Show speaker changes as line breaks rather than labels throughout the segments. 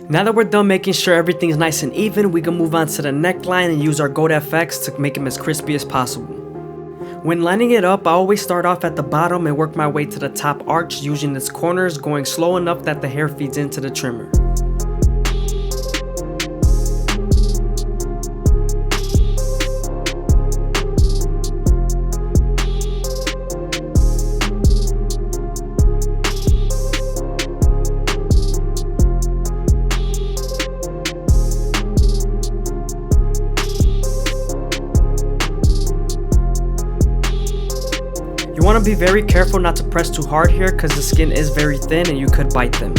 Now that we're done making sure everything's nice and even, we can move on to the neckline and use our Goat FX to make them as crispy as possible. When lining it up, I always start off at the bottom and work my way to the top arch using its corners, going slow enough that the hair feeds into the trimmer. You want to be very careful not to press too hard here because the skin is very thin and you could bite them.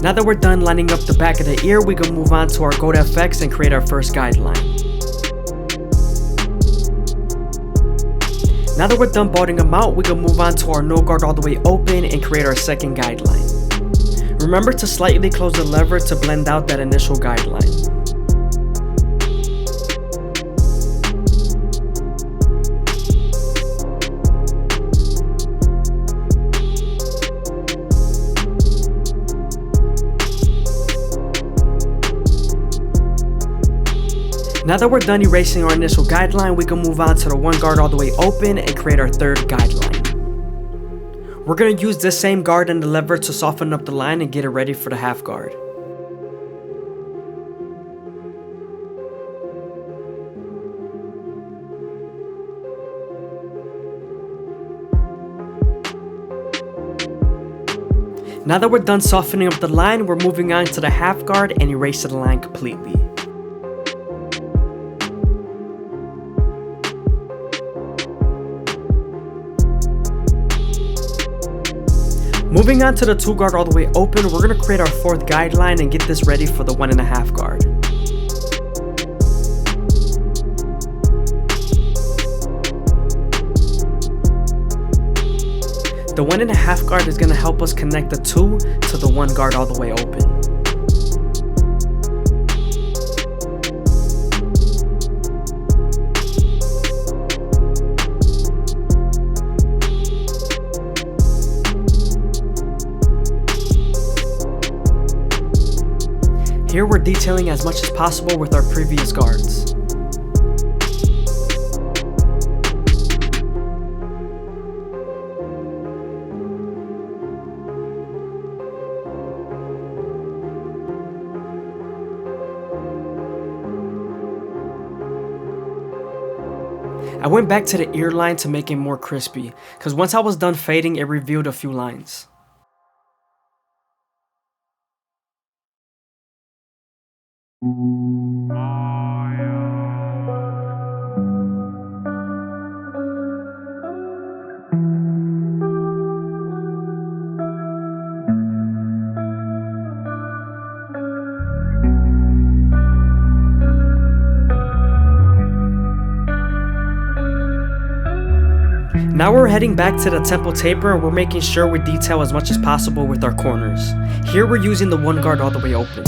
Now that we're done lining up the back of the ear, we can move on to our Goat FX and create our first guideline. Now that we're done balding them out, we can move on to our no guard all the way open and create our second guideline. Remember to slightly close the lever to blend out that initial guideline. Now that we're done erasing our initial guideline, we can move on to the one guard all the way open and create our third guideline. We're going to use this same guard and the lever to soften up the line and get it ready for the half guard. Now that we're done softening up the line, we're moving on to the half guard and erasing the line completely. Moving on to the 2 guard all the way open, we're going to create our 4th guideline and get this ready for the 1.5 guard. The 1.5 guard is going to help us connect the 2 to the 1 guard all the way open. Here we're detailing as much as possible with our previous guards. I went back to the ear line to make it more crispy, because once I was done fading, it revealed a few lines. Now we're heading back to the temple taper and we're making sure we detail as much as possible with our corners. Here we're using the 1 guard all the way open.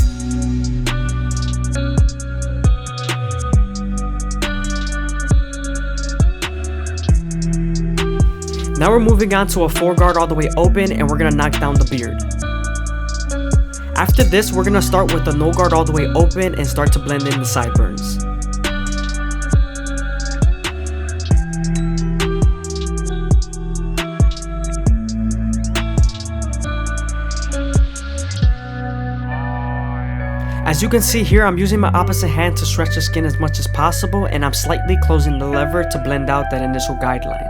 Now we're moving on to a 4 guard all the way open and we're going to knock down the beard. After this, we're going to start with the no guard all the way open and start to blend in the sideburns. As you can see here, I'm using my opposite hand to stretch the skin as much as possible, and I'm slightly closing the lever to blend out that initial guideline.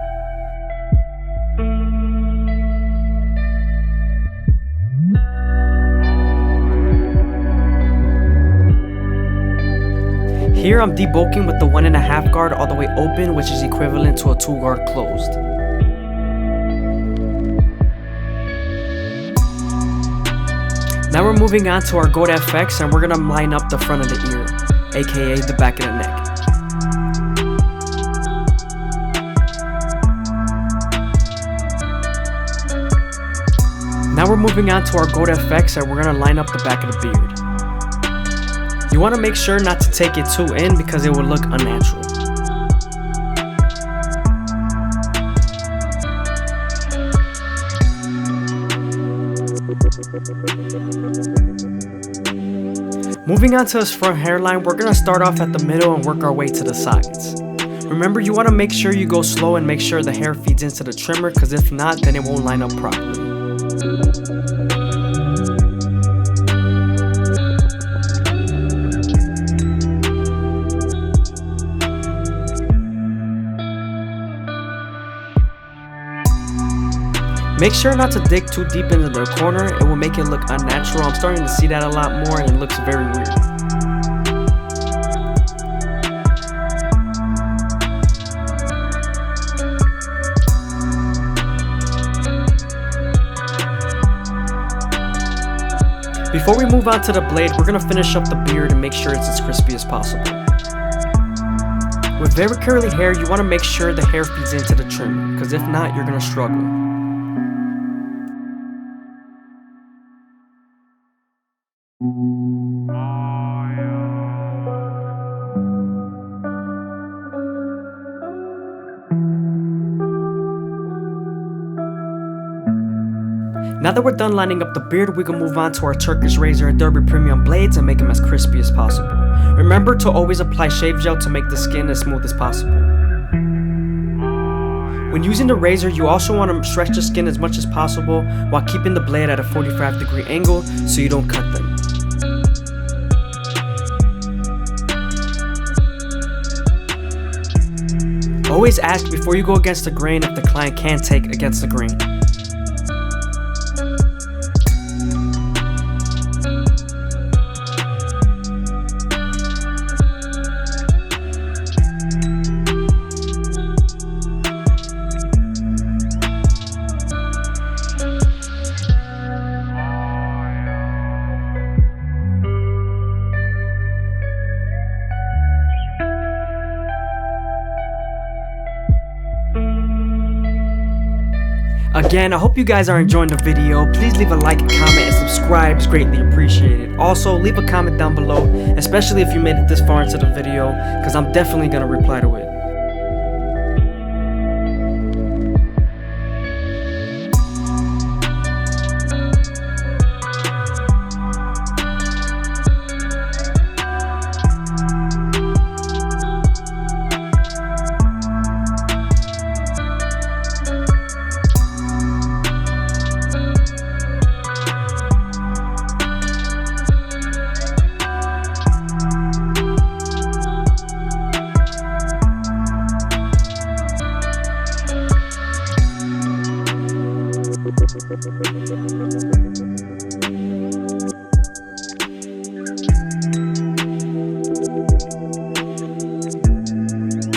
Here I'm debulking with the 1.5 guard all the way open, which is equivalent to a 2 guard closed. Now we're moving on to our Goat FX and we're going to line up the front of the ear, aka the back of the neck. Now we're moving on to our gold FX and we're going to line up the back of the beard. You want to make sure not to take it too in because it will look unnatural. Moving on to his front hairline, we're going to start off at the middle and work our way to the sides. Remember, you want to make sure you go slow and make sure the hair feeds into the trimmer, because if not, then it won't line up properly. Make sure not to dig too deep into the corner, it will make it look unnatural. I'm starting to see that a lot more and it looks very weird. Before we move on to the blade, we're going to finish up the beard and make sure it's as crispy as possible. With very curly hair, you want to make sure the hair feeds into the trim, because if not, you're going to struggle. Now that we're done lining up the beard, we can move on to our Turkish razor and Derby Premium blades and make them as crispy as possible. Remember to always apply shave gel to make the skin as smooth as possible. When using the razor, you also want to stretch the skin as much as possible while keeping the blade at a 45-degree angle so you don't cut them. Always ask before you go against the grain if the client can take against the grain. Again, I hope you guys are enjoying the video. Please leave a like, comment, and subscribe. It's greatly appreciated. Also, leave a comment down below, especially if you made it this far into the video, because I'm definitely going to reply to it.